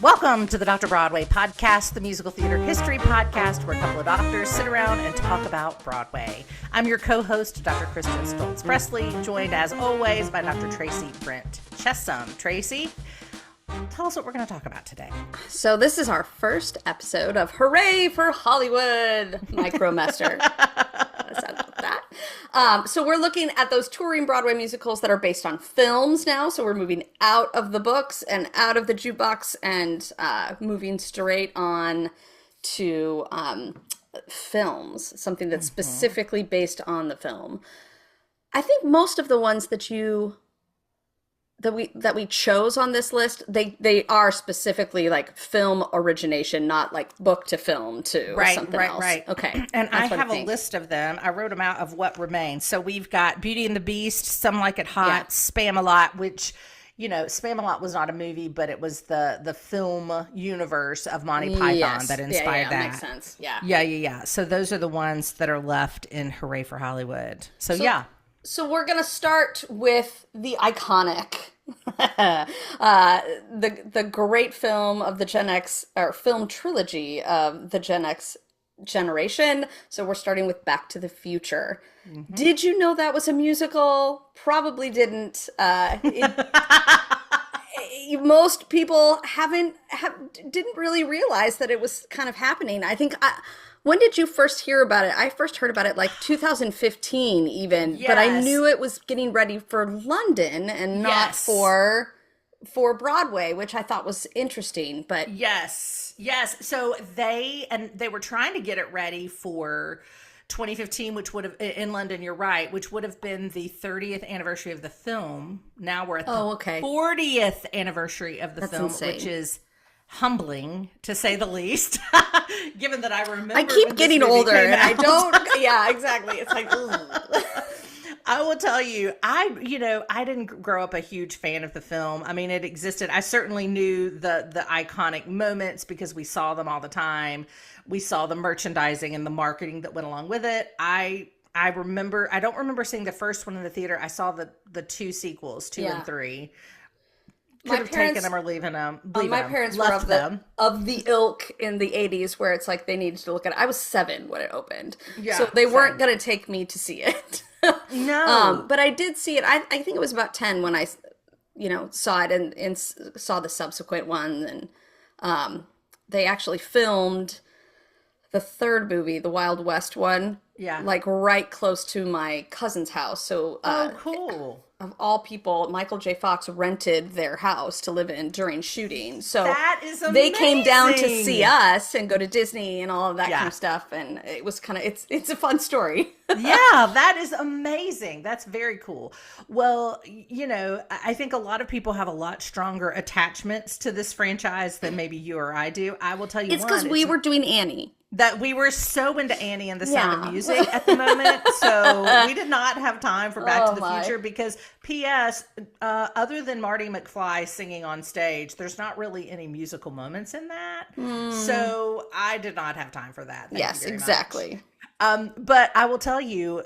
Welcome to the Dr. Broadway Podcast, the musical theater history podcast where a couple of doctors sit around and talk about Broadway. I'm your co-host, Dr. Kristin Stultz Pressley, joined as always by Dr. Tracey Brent-Chessum. Tracey, tell us what we're going to talk about today. So this is our first episode of Hooray for Hollywood, Micromester. So we're looking at those touring Broadway musicals that are based on films now. So we're moving out of the books and out of the jukebox and moving straight on to films, something that's specifically based on the film. I think most of the ones that we chose on this list, they are specifically like film origination, not like book to film to something else. Right. Okay. And I have a list of them. I wrote them out of what remains. So we've got Beauty and the Beast, Some Like It Hot, Spam-A-Lot, which, you know, Spam-A-Lot was not a movie, but it was the film universe of Monty Python that inspired that. Makes sense. Yeah. Yeah. So those are the ones that are left in Hooray for Hollywood. So yeah. So we're going to start with the iconic, the great film of the Gen X, or film trilogy of the Gen X generation. So we're starting with Back to the Future. Mm-hmm. Did you know that was a musical? Probably didn't. Most people didn't really realize that it was kind of happening. I think when did you first hear about it? I first heard about it like 2015 even, but I knew it was getting ready for London and not for Broadway, which I thought was interesting. But yes. So they were trying to get it ready for 2015, which would have in London. You're right, which would have been the 30th anniversary of the film. Now we're at the 40th anniversary of the film, insane. Which is humbling to say the least. Given that I remember, I keep getting older, and I don't. Yeah, exactly. It's like, I will tell you, I didn't grow up a huge fan of the film. I mean, it existed. I certainly knew the iconic moments because we saw them all the time. We saw the merchandising and the marketing that went along with it. I remember. I don't remember seeing the first one in the theater. I saw the two sequels, 2 and 3. Could have taken them or leaving them. My parents were of the ilk in the 80s where it's like they needed to look at it. I was 7 when it opened. Yeah, so they weren't going to take me to see it. No. But I did see it. I think it was about 10 when I, saw it and saw the subsequent one. And they actually filmed the third movie, the Wild West one. Yeah. Like right close to my cousin's house. So, cool. Of all people, Michael J. Fox rented their house to live in during shooting. So that is amazing. They came down to see us and go to Disney and all of that kind of stuff. And it was it's a fun story. Yeah, that is amazing. That's very cool. Well, I think a lot of people have a lot stronger attachments to this franchise than maybe you or I do. I will tell you it's because we were doing Annie. That we were so into Annie and the Sound of Music at the moment, so we did not have time for Back to the Future because, P.S., other than Marty McFly singing on stage, there's not really any musical moments in that, so I did not have time for that. Thank you very exactly. much. But I will tell you,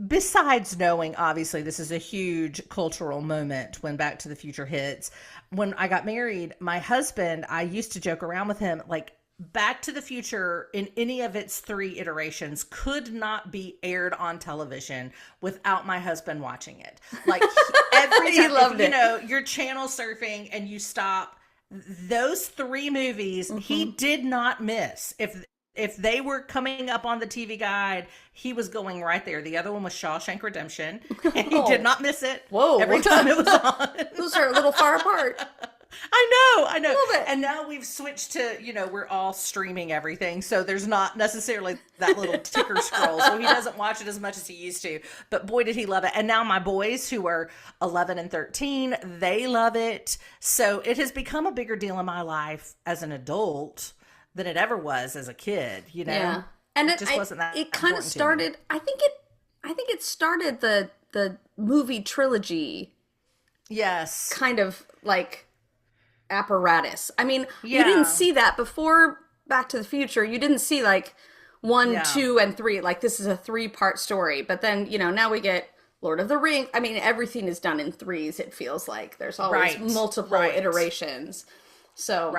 besides knowing, obviously, this is a huge cultural moment when Back to the Future hits, when I got married, my husband, I used to joke around with him, like, Back to the Future in any of its 3 iterations could not be aired on television without my husband watching it. Like every time, he loved it. You're channel surfing and you stop those 3 movies, he did not miss. If they were coming up on the TV guide, he was going right there. The other one was Shawshank Redemption, and he did not miss it. Whoa! Every time it was on. Those are a little far apart. I know. Love it. And now we've switched to, we're all streaming everything. So there's not necessarily that little ticker scroll. So he doesn't watch it as much as he used to. But boy, did he love it. And now my boys who are 11 and 13, they love it. So it has become a bigger deal in my life as an adult than it ever was as a kid, Yeah. And it just wasn't that. It kind of started, I think it started the movie trilogy. Yes. Kind of like apparatus. I mean, you didn't see that before Back to the Future. You didn't see like 1, 2, and 3. Like this is a 3-part story. But then, now we get Lord of the Rings. I mean, everything is done in 3s, it feels like. There's always multiple iterations. So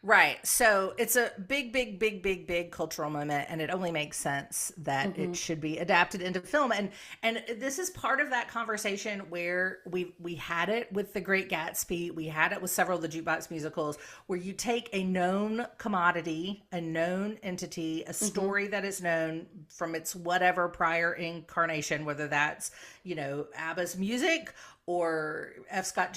Right. So it's a big cultural moment, and it only makes sense that it should be adapted into film. And this is part of that conversation where we had it with The Great Gatsby. We had it with several of the jukebox musicals, where you take a known commodity, a known entity, a story that is known from its whatever prior incarnation, whether that's, ABBA's music or F. Scott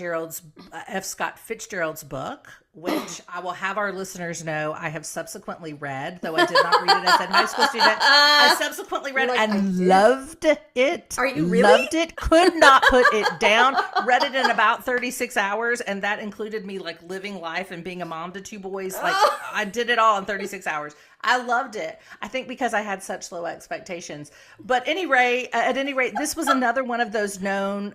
Fitzgerald's book, which I will have our listeners know I have subsequently read, though I did not read it as a high school student. I subsequently read it and loved it. Are you really? Loved it. Could not put it down. Read it in about 36 hours, and that included me living life and being a mom to 2 boys. I did it all in 36 hours. I loved it. I think because I had such low expectations. But at any rate, this was another one of those known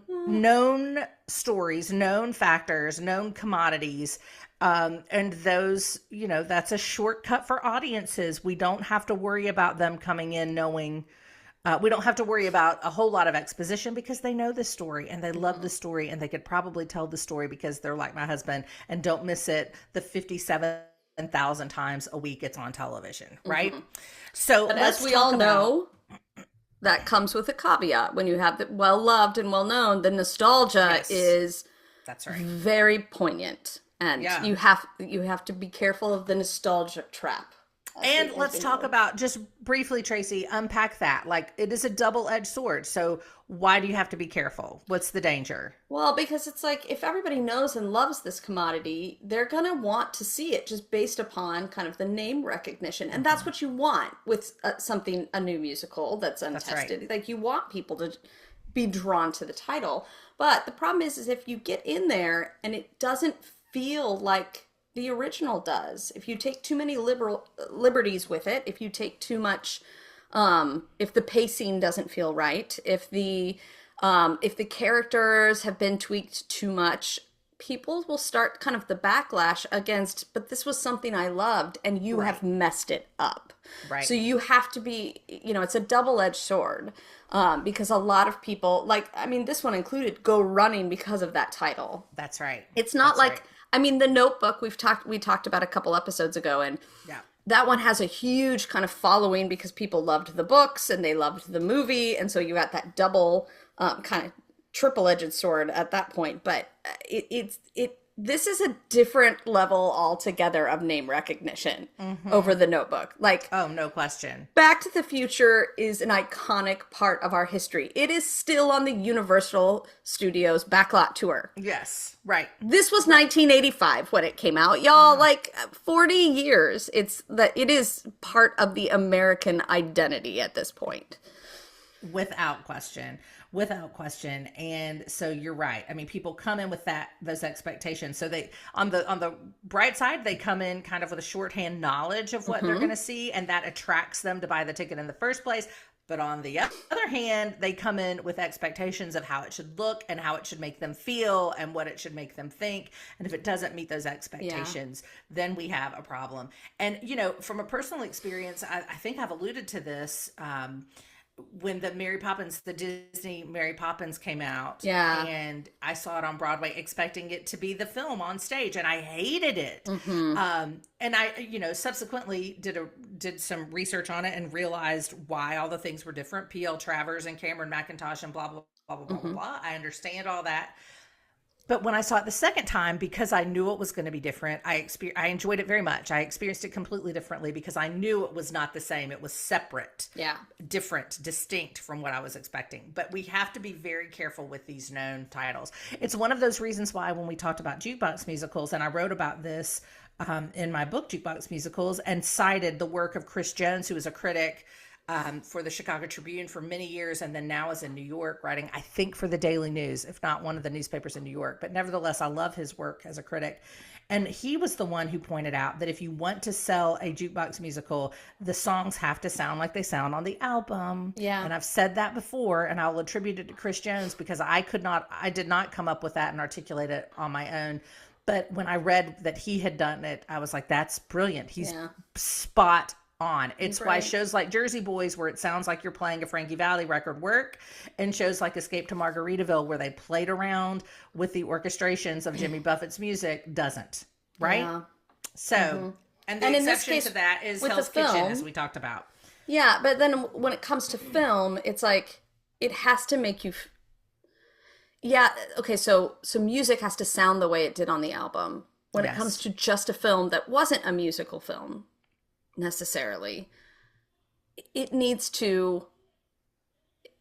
stories, known factors, known commodities. And those, that's a shortcut for audiences. We don't have to worry about them coming in knowing, we don't have to worry about a whole lot of exposition, because they know the story and they love the story, and they could probably tell the story because they're like my husband and don't miss it the 57,000 times a week it's on television, right? So but as we all know, that comes with a caveat. When you have the well-loved and well-known, the nostalgia is very poignant. And you have to be careful of the nostalgia trap. And let's talk about, just briefly, Tracey, unpack that. It is a double-edged sword. So why do you have to be careful? What's the danger? Well, because it's if everybody knows and loves this commodity, they're going to want to see it just based upon kind of the name recognition. And that's what you want with a new musical that's untested. That's right. You want people to be drawn to the title. But the problem is if you get in there and it doesn't feel like the original does, if you take too many liberties with it, if you take too much, if the pacing doesn't feel right, if the characters have been tweaked too much, people will start kind of the backlash against, but this was something I loved and you have messed it up. Right. So you have to be, it's a double-edged sword, because a lot of people, this one included, go running because of that title. That's right. It's not The Notebook we talked about a couple episodes ago, and that one has a huge kind of following because people loved the books and they loved the movie, and so you got that double kind of triple-edged sword at that point. But this is a different level altogether of name recognition over The Notebook. Oh, no question. Back to the Future is an iconic part of our history. It is still on the Universal Studios backlot tour. Yes, right. This was 1985 when it came out. Y'all, 40 years. It is part of the American identity at this point. Without question. And so you're right. I mean, people come in with those expectations. So they, on the bright side, they come in kind of with a shorthand knowledge of what they're going to see, and that attracts them to buy the ticket in the first place. But on the other hand, they come in with expectations of how it should look and how it should make them feel and what it should make them think. And if it doesn't meet those expectations, then we have a problem. And, from a personal experience, I think I've alluded to this, when the Disney Mary Poppins came out, and I saw it on Broadway expecting it to be the film on stage, and I hated it. And I, subsequently did some research on it and realized why all the things were different. P.L. Travers and Cameron McIntosh and blah, blah, blah, blah, blah, blah. I understand all that. But when I saw it the second time, because I knew it was going to be different, I enjoyed it very much. I experienced it completely differently because I knew it was not the same. It was separate, different, distinct from what I was expecting. But we have to be very careful with these known titles. It's one of those reasons why when we talked about jukebox musicals, and I wrote about this in my book, Jukebox Musicals, and cited the work of Chris Jones, who was a critic for the Chicago Tribune for many years, and then now is in New York writing, I think, for the Daily News, if not one of the newspapers in New York. But nevertheless, I love his work as a critic. And he was the one who pointed out that if you want to sell a jukebox musical, the songs have to sound like they sound on the album. Yeah. And I've said that before, and I'll attribute it to Chris Jones because I did not come up with that and articulate it on my own. But when I read that he had done it, I was like, that's brilliant. He's spot on. It's why shows like Jersey Boys, where it sounds like you're playing a Frankie Valli record, work, and shows like Escape to Margaritaville, where they played around with the orchestrations of Jimmy Buffett's music, doesn't. right? Yeah. So, and the exception to that is Hell's Kitchen, as we talked about. Yeah, but then when it comes to film, it's like, it has to make you... Yeah, okay, so music has to sound the way it did on the album. When it comes to just a film that wasn't a musical film, necessarily, it needs to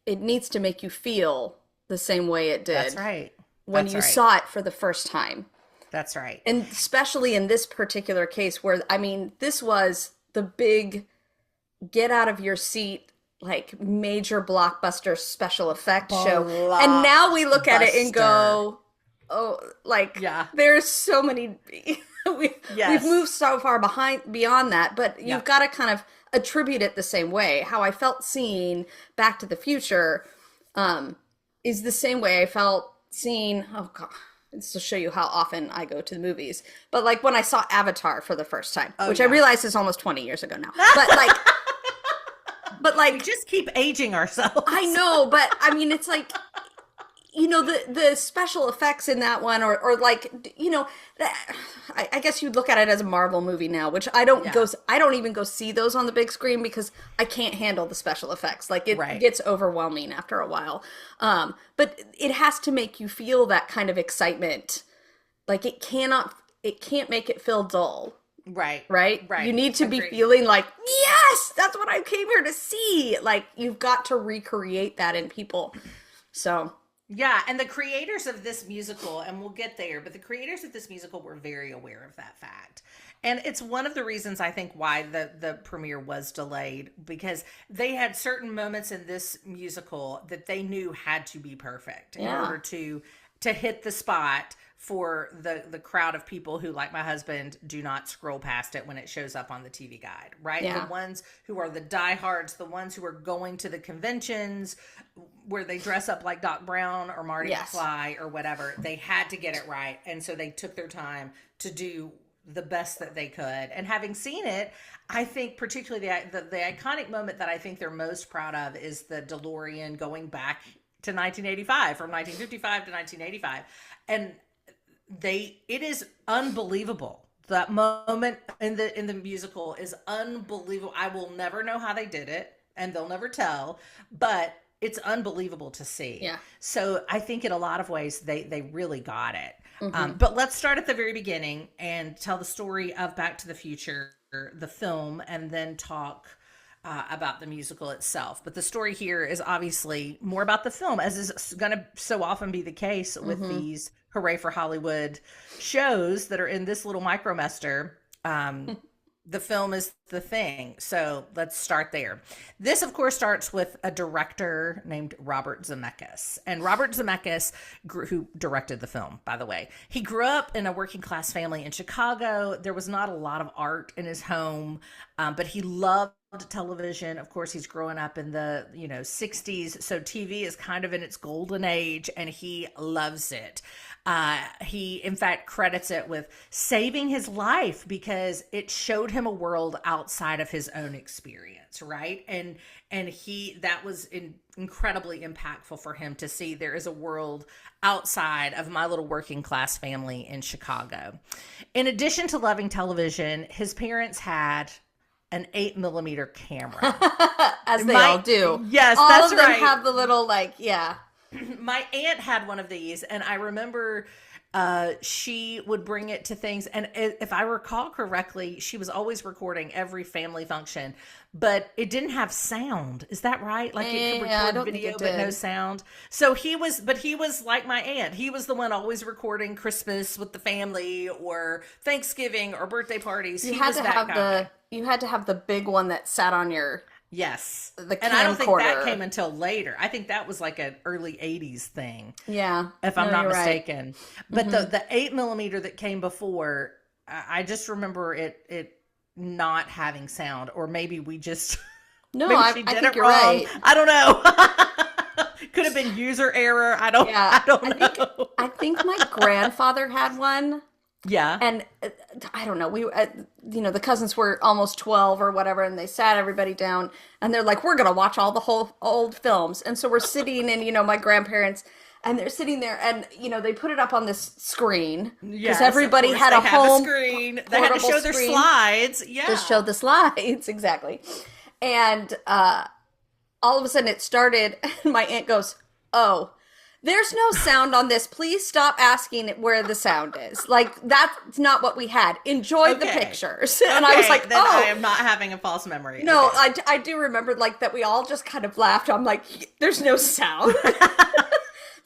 make you feel the same way it did. That's right. When you saw it for the first time. That's right. And especially in this particular case where, I mean, this was the big get out of your seat, like, major blockbuster special effect show. And now we look at it and go, oh, like, there's so many... We've moved so far beyond that, but you've got to kind of attribute it the same way. How I felt seeing Back to the Future is the same way I felt seeing, oh God, it's to show you how often I go to the movies. But like when I saw Avatar for the first time, which I realize is almost 20 years ago now. But like, we just keep aging ourselves. I know, but I mean, it's like, you know, the special effects in that one, or like, you know, I guess you'd look at it as a Marvel movie now, which I don't even go see those on the big screen because I can't handle the special effects. Like, it gets overwhelming after a while. But it has to make you feel that kind of excitement. Like, it can't make it feel dull. Right. You need to be feeling like, yes, that's what I came here to see. Like, you've got to recreate that in people. So... Yeah, and the creators of this musical, and we'll get there, but the creators of this musical were very aware of that fact. And it's one of the reasons I think why the premiere was delayed, because they had certain moments in this musical that they knew had to be perfect in order to hit the spot for the crowd of people who, like my husband, do not scroll past it when it shows up on the TV guide, right? Yeah. The ones who are the diehards, the ones who are going to the conventions where they dress up like Doc Brown or Marty McFly or whatever. They had to get it right. And so they took their time to do the best that they could. And having seen it, I think particularly the iconic moment that I think they're most proud of is the DeLorean going back to 1985, from 1955 to 1985. And it is unbelievable. That moment in the musical is unbelievable. I will never know how they did it, and they'll never tell, but it's unbelievable to see. Yeah. So I think in a lot of ways they really got it. Mm-hmm. But let's start at the very beginning and tell the story of Back to the Future, the film, and then talk about the musical itself. But the story here is obviously more about the film, as is going to so often be the case with these Hooray for Hollywood shows that are in this little micromester. The film is the thing. So let's start there. This, of course, starts with a director named Robert Zemeckis. And Robert Zemeckis, who directed the film, by the way, he grew up in a working class family in Chicago. There was not a lot of art in his home, but he loved television. Of course, he's growing up in the 60s. So TV is kind of in its golden age, and he loves it. He, in fact, credits it with saving his life because it showed him a world outside of his own experience, right? And that was incredibly impactful for him to see there is a world outside of my little working class family in Chicago. In addition to loving television, his parents had an 8mm camera. As they all do. Yes, all that's of them right. have the little, My aunt had one of these, and I remember she would bring it to things. And if I recall correctly, she was always recording every family function, but it didn't have sound. Is that right? Like it could record video, but no sound. So he was like my aunt. He was the one always recording Christmas with the family or Thanksgiving or birthday parties. You had to have the big one that sat on your... Yes. The and I don't think that came until later. I think that was like an early 80s thing. Yeah. If I'm not mistaken. Right. But the 8mm that came before, I just remember it not having sound, or maybe we just No, I think you're wrong. Right. I don't know. Could have been user error. I don't know. I think my grandfather had one. Yeah. And I don't know, we, the cousins were almost 12 or whatever, and they sat everybody down and they're like, we're going to watch all the whole old films. And so we're sitting and, my grandparents, And they're sitting there, and they put it up on this screen because Yes, everybody of course, had a they have home screen. They had to portable show their screen slides. Yeah. to show the slides exactly. And all of a sudden, it started, and my aunt goes, "Oh, there's no sound on this. Please stop asking where the sound is. Like, that's not what we had. Enjoy the pictures." And I was like, then "Oh, I am not having a false memory. no." Okay. I do remember like that. We all just kind of laughed. I'm like, "There's no sound."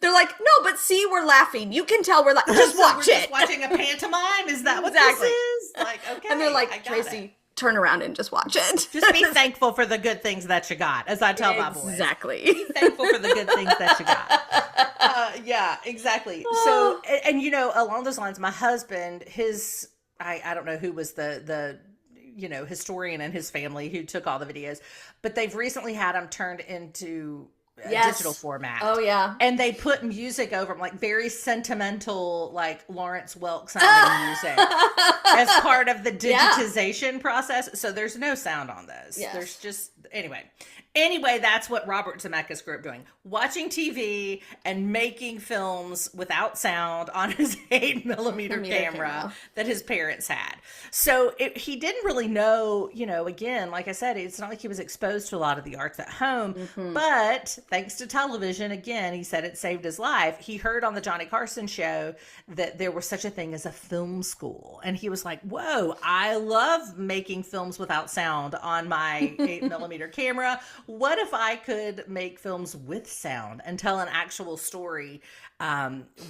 They're like, "No, but see, we're laughing. You can tell we're like, just So watch we're it." Just watching a pantomime? Is that what Exactly. this is? Like, okay. And they're I like, got "Tracey, it. turn around and just watch it." Just be thankful for the good things that you got, as I tell my boys. Exactly. Be thankful for the good things that you got. Yeah, exactly. So, and along those lines, my husband, I don't know who was the historian in his family who took all the videos, but they've recently had them turned into digital format. Oh yeah. And they put music over them, like very sentimental, like Lawrence Welk sounding music as part of the digitization process. So there's no sound on those. Yes. There's just, Anyway, that's what Robert Zemeckis grew up doing. Watching TV and making films without sound on his 8mm camera that his parents had. So he didn't really know, again, like I said, it's not like he was exposed to a lot of the arts at home. Mm-hmm. But thanks to television, again, he said it saved his life. He heard on the Johnny Carson show that there was such a thing as a film school. And he was like, whoa, I love making films without sound on my 8mm camera. What if I could make films with sound and tell an actual story?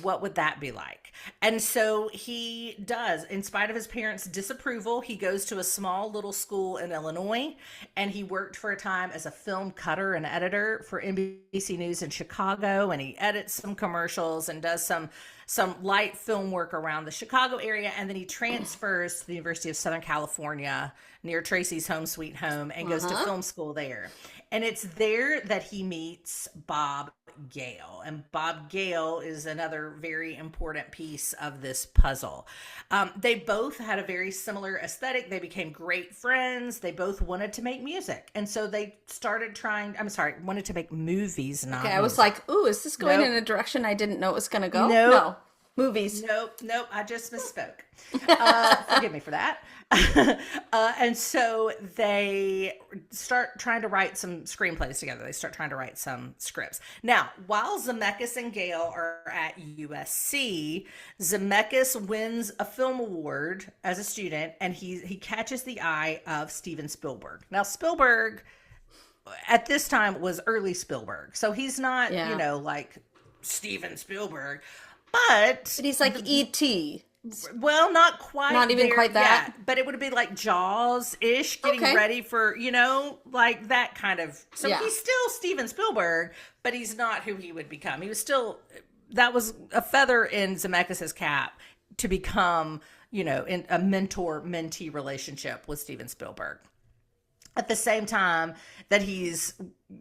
What would that be like? And so he does. In spite of his parents' disapproval, he goes to a small little school in Illinois, and he worked for a time as a film cutter and editor for NBC News in Chicago, and he edits some commercials and does some light film work around the Chicago area, and then he transfers to the University of Southern California near Tracey's home sweet home and goes to film school there. And it's there that he meets Bob Gale. And Bob Gale is another very important piece of this puzzle. They both had a very similar aesthetic. They became great friends. They both wanted to make music. And so they started wanted to make movies, not music. I was like, ooh, is this going in a direction I didn't know it was going to go? Nope. No. Movies. Nope. I just misspoke. Forgive me for that. And so they start trying to write some screenplays together. They start trying to write some scripts. Now, while Zemeckis and Gale are at USC, Zemeckis wins a film award as a student, and he catches the eye of Steven Spielberg. Now, Spielberg at this time was early Spielberg, so he's not, like Steven Spielberg. But he's like E.T. Well, not quite. Not even quite that. Yet, but it would be like Jaws-ish, getting ready for, like that kind of. So he's still Steven Spielberg, but he's not who he would become. He was still, that was a feather in Zemeckis' cap to become, in a mentor-mentee relationship with Steven Spielberg. At the same time that he's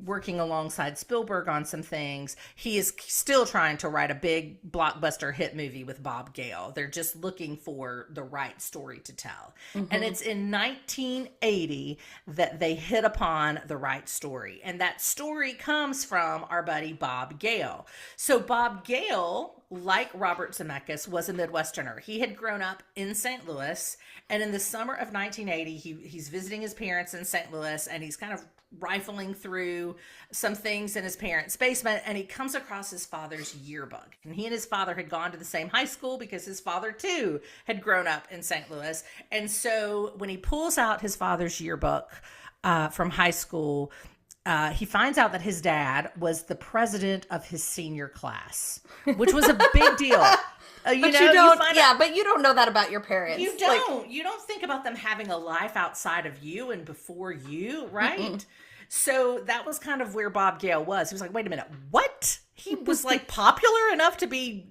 working alongside Spielberg on some things, he is still trying to write a big blockbuster hit movie with Bob Gale. They're just looking for the right story to tell. Mm-hmm. And it's in 1980 that they hit upon the right story. And that story comes from our buddy Bob Gale. So Bob Gale, like Robert Zemeckis, was a Midwesterner. He had grown up in St. Louis, and in the summer of 1980, he's visiting his parents in St. Louis, and he's kind of rifling through some things in his parents' basement, and he comes across his father's yearbook. And he and his father had gone to the same high school because his father, too, had grown up in St. Louis. And so when he pulls out his father's yearbook from high school, he finds out that his dad was the president of his senior class, which was a big deal. But you don't know that about your parents. You don't. You don't think about them having a life outside of you and before you, right? Mm-mm. So that was kind of where Bob Gale was. He was like, wait a minute, what? He was like popular enough to be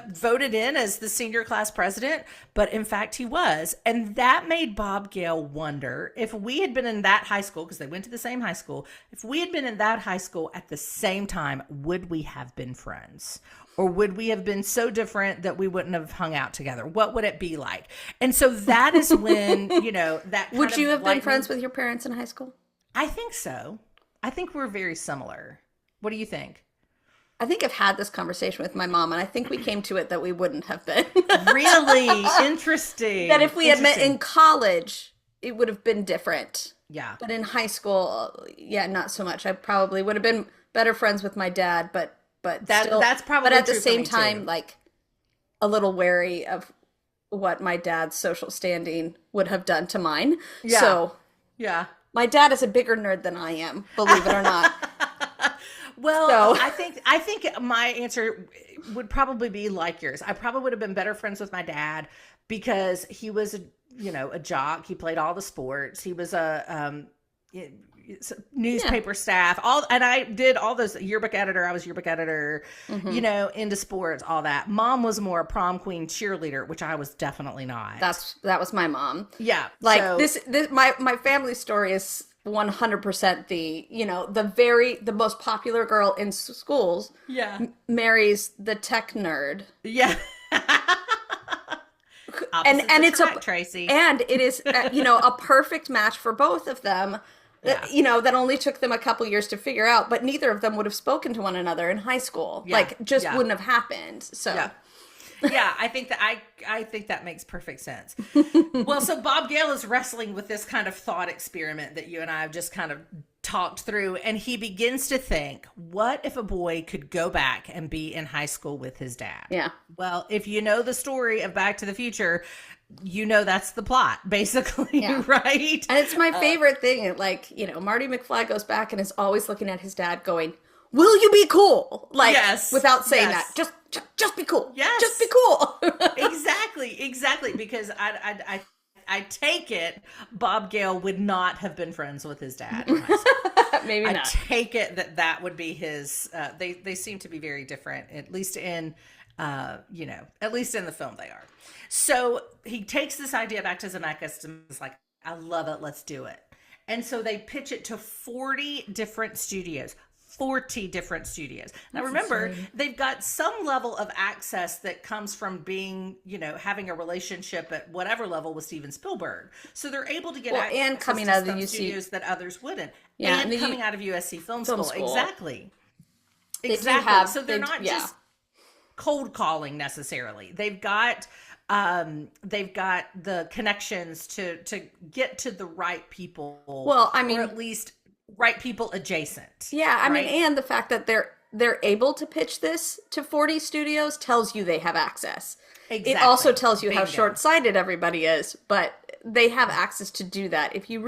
voted in as the senior class president, but in fact he was. And that made Bob Gale wonder if we had been in that high school, because they went to the same high school, if we had been in that high school at the same time, would we have been friends? Or would we have been so different that we wouldn't have hung out together? What would it be like? And so that is when, that Would you have been friends with your parents in high school? I think so. I think we're very similar. What do you think? I think I've had this conversation with my mom, and I think we came to it that we wouldn't have been. Really? Interesting. That if we had met in college, it would have been different. Yeah. But in high school, yeah, not so much. I probably would have been better friends with my dad, but that's probably but at the true same for me time, too. like a little wary of what my dad's social standing would have done to mine. Yeah. So yeah. my dad is a bigger nerd than I am, believe it or not. Well, So- I think my answer would probably be like yours. I probably would have been better friends with my dad because he was, a jock. He played all the sports. He was a newspaper staff. And I did all those yearbook editor. I was yearbook editor. Into sports, all that. Mom was more a prom queen cheerleader, which I was definitely not. That was my mom. Yeah, Like so, this my family story is 100% the most popular girl in schools yeah, marries the tech nerd. yeah. And it's Tracy. and it is a perfect match for both of them. Yeah. That only took them a couple years to figure out, but neither of them would have spoken to one another in high school. Yeah. Wouldn't have happened. So yeah, I think that makes perfect sense. Well, so Bob Gale is wrestling with this kind of thought experiment that you and I have just kind of talked through, and he begins to think, what if a boy could go back and be in high school with his dad? Yeah. Well, if you know the story of Back to the Future, that's the plot, basically, right? And it's my favorite thing. Like, Marty McFly goes back and is always looking at his dad going, will you be cool? Like, yes, without saying yes. that. Just be cool. Yes. Just be cool. Exactly. Because I take it Bob Gale would not have been friends with his dad. Maybe not. I take it that would be his. They seem to be very different, at least in the film they are. So he takes this idea back to Zemeckis and is like, I love it. Let's do it. And so they pitch it to 40 different studios. 40 different studios. Now remember, they've got some level of access that comes from being, having a relationship at whatever level with Steven Spielberg. So they're able to get access and coming to out of the some UC studios that others wouldn't. Yeah, and coming out of USC Film School. Exactly. So they're not just cold calling necessarily. They've got the connections to get to the right people. Well, I mean, or at least right people adjacent. Yeah, I mean, right? and the fact that they're able to pitch this to 40 studios tells you they have access. Exactly. It also tells you how Bingo. short-sighted everybody is, but they have access to do that. If you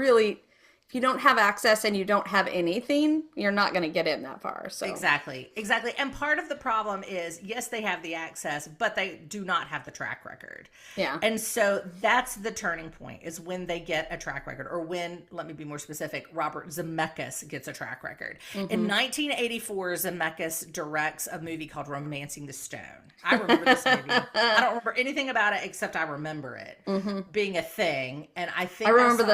don't have access and you don't have anything, you're not going to get in that far. So Exactly. And part of the problem is, yes, they have the access, but they do not have the track record. Yeah. And so that's the turning point, is when they get a track record, or when, let me be more specific, Robert Zemeckis gets a track record. In 1984, Zemeckis directs a movie called Romancing the Stone. I remember this movie. I don't remember anything about it except I remember it being a thing, and I think I remember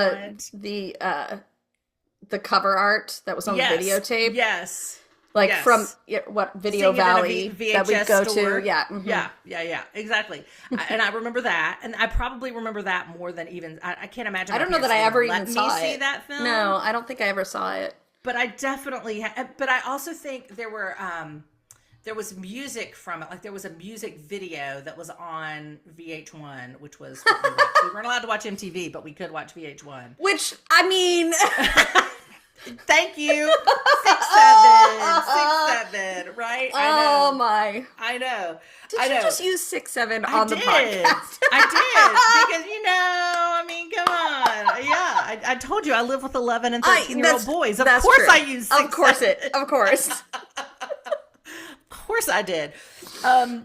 the cover art that was on the videotape. Yes. Like from Video Seeing it in a Valley that we go store. to. Yeah. Yeah, exactly. And I remember that, and I probably remember that more than even I can't imagine. I don't know that I ever even saw it. See that film? No, I don't think I ever saw it. But I definitely. But I also think there was music from it. Like there was a music video that was on VH1, which was we weren't allowed to watch MTV, but we could watch VH1. Which, I mean, thank you. 6'7", right? Oh my! I know. Did you just use 6'7" on the podcast? I did, because come on. Yeah, I told you I live with 11 and 13-year-old boys. Of course true. I use 6'7". Of course. Of course I did.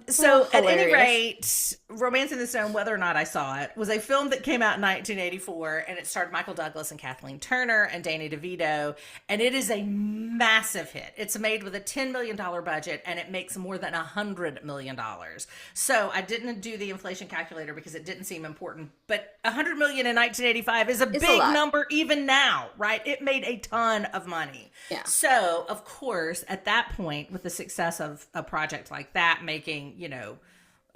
So at any rate, Romancing the Stone, whether or not I saw it, was a film that came out in 1984, and it starred Michael Douglas and Kathleen Turner and Danny DeVito, and it is a massive hit. It's made with a $10 million budget, and it makes more than $100 million. So I didn't do the inflation calculator because it didn't seem important, but $100 million in 1985 is a big number even now, right? It made a ton of money. Yeah. So, of course, at that point, with the success of a project like that, making,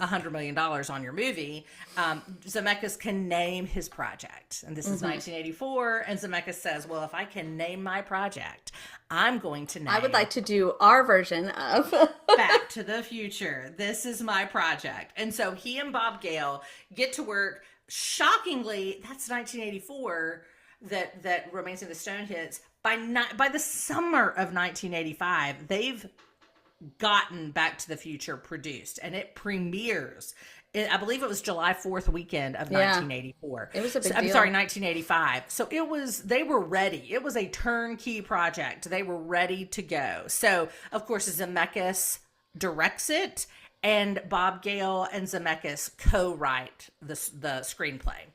$100 million on your movie, Zemeckis can name his project. And this is 1984. And Zemeckis says, well, if I can name my project, I'm going to name... I would like to do our version of... Back to the Future. This is my project. And so he and Bob Gale get to work. Shockingly, that's 1984 that Romancing the Stone hits. By the summer of 1985, they've gotten Back to the Future produced, and it premieres. I believe it was July 4th weekend of 1984. It was a big deal. I'm sorry, 1985. So they were ready. It was a turnkey project. They were ready to go. So, of course, Zemeckis directs it, and Bob Gale and Zemeckis co-write the screenplay.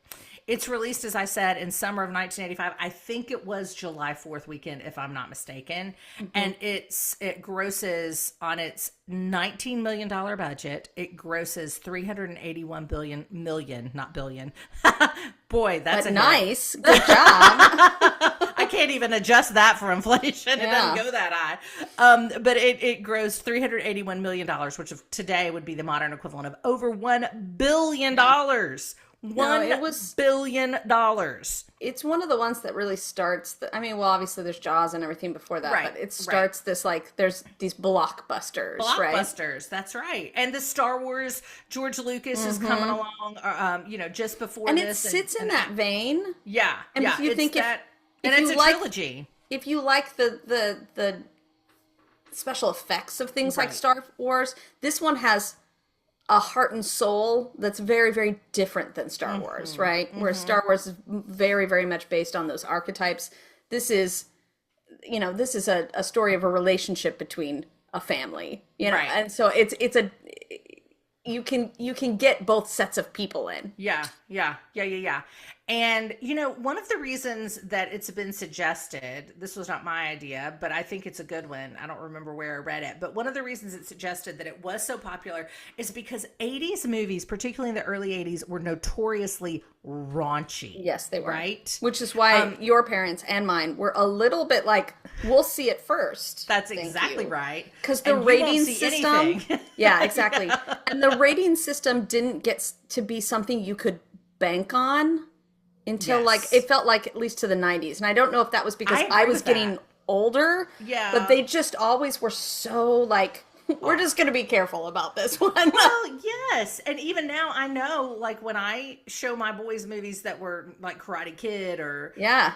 It's released, as I said, in summer of 1985. I think it was July 4th weekend, if I'm not mistaken. And it grosses, on its $19 million budget, it grosses $381 million, not billion. Boy, that's nice. Good job. I can't even adjust that for inflation. It doesn't go that high. But it grossed $381 million, which today would be the modern equivalent of over $1 billion. $1 billion. It's one of the ones that really starts. Obviously there's Jaws and everything before that, but it starts this, like, there's these blockbusters, right? Blockbusters, that's right. And the Star Wars, George Lucas is coming along, just before and this. And it sits in that vein. Yeah. And if you think and it's a trilogy. If you like the special effects of things like Star Wars, this one has a heart and soul that's very, very different than Star Wars, right? Where Star Wars is very, very much based on those archetypes. This is a story of a relationship between a family, and so you can get both sets of people in. Yeah. And, one of the reasons that it's been suggested, this was not my idea, but I think it's a good one. I don't remember where I read it, but one of the reasons it's suggested that it was so popular is because 80s movies, particularly in the early 80s, were notoriously raunchy. Yes, they were. Right? Which is why your parents and mine were a little bit like, we'll see it first. That's exactly right. Because the rating system... Yeah, exactly. And the rating system didn't get to be something you could bank on until it felt like at least to the 90s. And I don't know if that was because I was getting older. Yeah. But they just always were so like, we're just going to be careful about this one. Well, yes. And even now I know, like, when I show my boys movies that were like Karate Kid or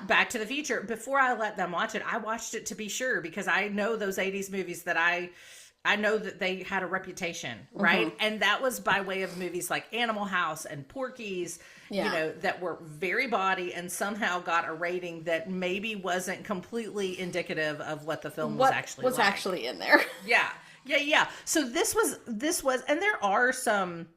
Back to the Future, before I let them watch it, I watched it to be sure, because I know those 80s movies that I know that they had a reputation, right? And that was by way of movies like Animal House and Porky's, that were very baudy and somehow got a rating that maybe wasn't completely indicative of what the film was actually in there. Yeah. So this was, and there are some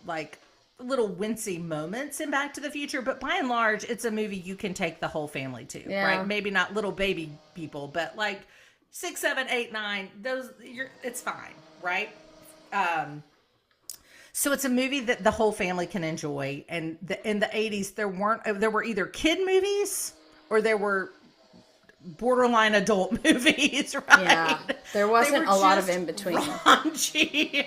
like little wincy moments in Back to the Future, but by and large, it's a movie you can take the whole family to, right? Maybe not little baby people, but like 6, 7, 8, 9, it's fine, right? So it's a movie that the whole family can enjoy. And in the 80s, there were either kid movies or there were borderline adult movies, right? Yeah, there wasn't a lot of in between. Raunchy.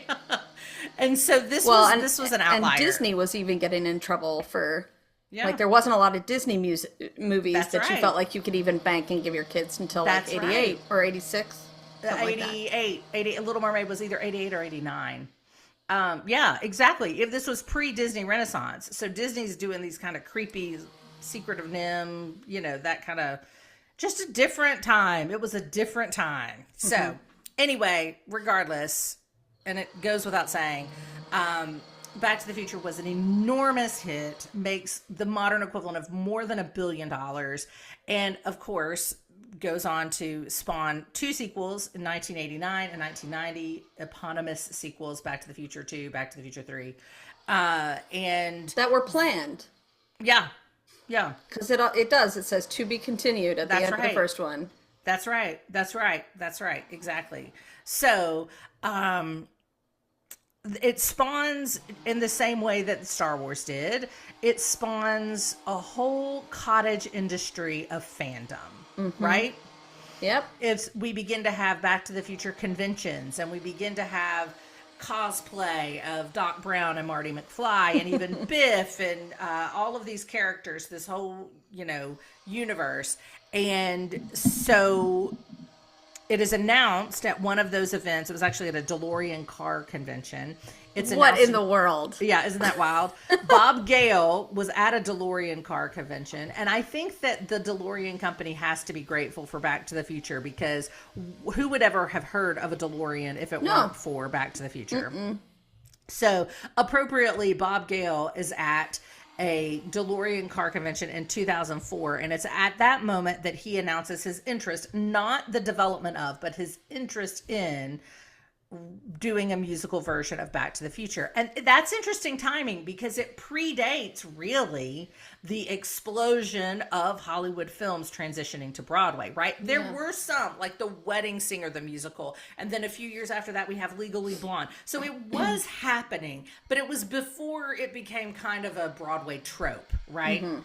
And so this was an outlier. And Disney was even getting in trouble for... Yeah. Like, there wasn't a lot of Disney movies you felt like you could even bank and give your kids until like 88 or 86. 88. Little Mermaid was either 88 or 89. Yeah, exactly. If this was pre-Disney Renaissance. So Disney's doing these kind of creepy Secret of Nim, that kind of, just a different time. It was a different time. So anyway, regardless, and it goes without saying, Back to the Future was an enormous hit, makes the modern equivalent of more than $1 billion, and of course goes on to spawn 2 sequels in 1989 and 1990, eponymous sequels, Back to the Future 2, Back to the Future 3, and that were planned. Yeah, because it does. It says to be continued at the end of the first one. That's right. Exactly. So, it spawns in the same way that Star Wars did. It spawns a whole cottage industry of fandom, right? Yep. We begin to have Back to the Future conventions, and we begin to have cosplay of Doc Brown and Marty McFly and even Biff and all of these characters, this whole, universe. And so it is announced at one of those events. It was actually at a DeLorean car convention. What in the world? Yeah, isn't that wild? Bob Gale was at a DeLorean car convention, and I think that the DeLorean company has to be grateful for Back to the Future, because who would ever have heard of a DeLorean if it weren't for Back to the Future? Mm-mm. So, appropriately, Bob Gale is at a DeLorean car convention in 2004, and it's at that moment that he announces his interest, not the development of, but his interest in doing a musical version of Back to the Future. And that's interesting timing, because it predates really the explosion of Hollywood films transitioning to Broadway, right? There were some, like The Wedding Singer, the musical, and then a few years after that we have Legally Blonde. So it was happening, but it was before it became kind of a Broadway trope, right? Mm-hmm.